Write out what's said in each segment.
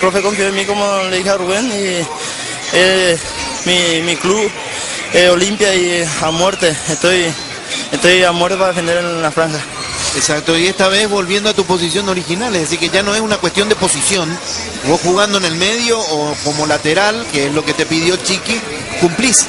profe confió en mí, como le dije a Rubén, y mi club, Olimpia, y a muerte. Estoy a muerte para defender en la franja. Exacto, y esta vez volviendo a tu posición original, es decir, que ya no es una cuestión de posición, vos jugando en el medio o como lateral, que es lo que te pidió Chiqui, cumplís.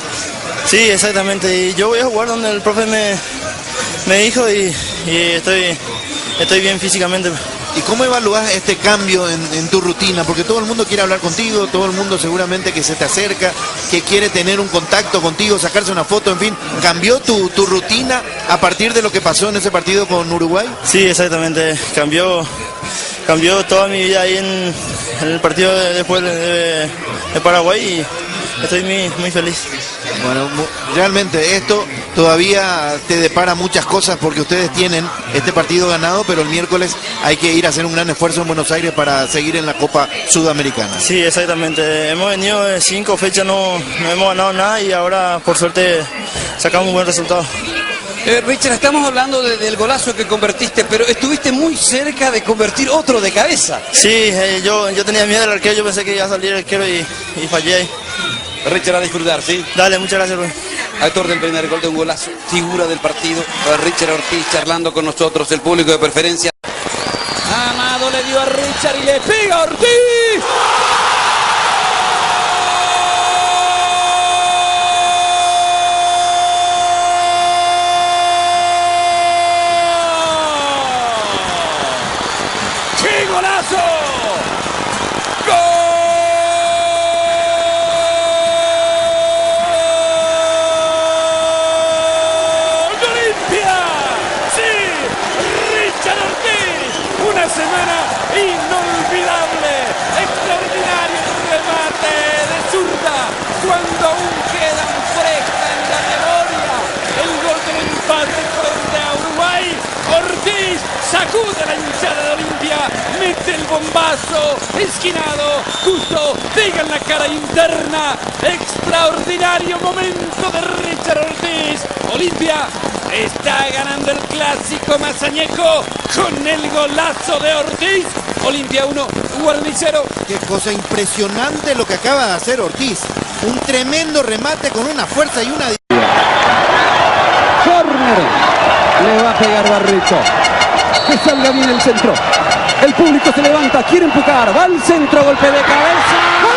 Sí, exactamente, y yo voy a jugar donde el profe me dijo, y estoy bien físicamente. ¿Y cómo evalúas este cambio en tu rutina? Porque todo el mundo quiere hablar contigo, todo el mundo seguramente que se te acerca, que quiere tener un contacto contigo, sacarse una foto, en fin. ¿Cambió tu rutina a partir de lo que pasó en ese partido con Uruguay? Sí, exactamente. Cambió toda mi vida ahí en el partido después de Paraguay, y estoy muy feliz. Bueno, realmente esto todavía te depara muchas cosas, porque ustedes tienen este partido ganado, pero el miércoles hay que ir a hacer un gran esfuerzo en Buenos Aires para seguir en la Copa Sudamericana. Sí, exactamente. Hemos venido de 5 fechas, no hemos ganado nada, y ahora por suerte sacamos un buen resultado. Richard, estamos hablando del golazo que convertiste, pero estuviste muy cerca de convertir otro de cabeza. Sí, yo tenía miedo del arquero, yo pensé que iba a salir el arquero y fallé ahí. Richard, a disfrutar, ¿sí? Dale, muchas gracias, Rubén. Autor del primer gol de un golazo, figura del partido, Richard Ortiz charlando con nosotros, el público de preferencia. Amado le dio a Richard y le pega a Ortiz. ¡Qué golazo! Semana inolvidable, extraordinario remate de zurda, cuando aún quedan fresca en la memoria el gol del empate frente a Uruguay. Ortiz sacude la hinchada de Olimpia, mete el bombazo, esquinado, justo, pega en la cara interna. Extraordinario momento de Richard Ortiz. Olimpia está ganando el clásico mazañeco con el golazo de Ortiz. Olimpia 1, Guaraní 0. Qué cosa impresionante lo que acaba de hacer Ortiz. Un tremendo remate con una fuerza y una... Corner. Le va a pegar Barreto. Que salga bien el centro. El público se levanta, quiere empujar. Va al centro, golpe de cabeza. ¡Gol!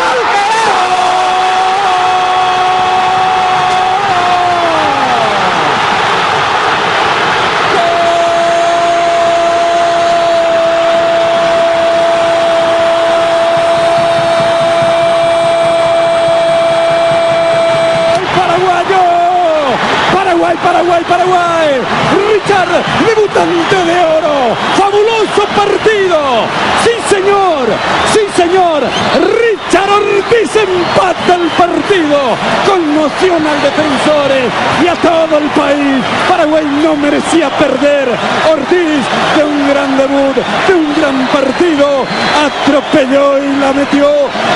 Paraguay, Richard, debutante de oro, fabuloso partido, sí señor, Richard Ortiz empata el partido, conmociona al defensores y a todo el país. Paraguay no merecía perder. Ortiz, de un gran debut, de un gran partido, atropelló y la metió,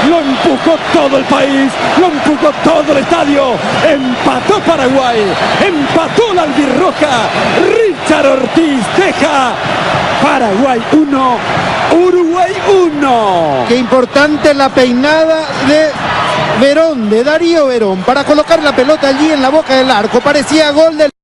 lo empujó todo el país, lo empujó todo el estadio, empató Paraguay, empató la albirroja. Richard Ortiz deja Paraguay 1, Uruguay 1. Qué importante la peinada de Verón, de Darío Verón, para colocar la pelota allí en la boca del arco. Parecía gol del...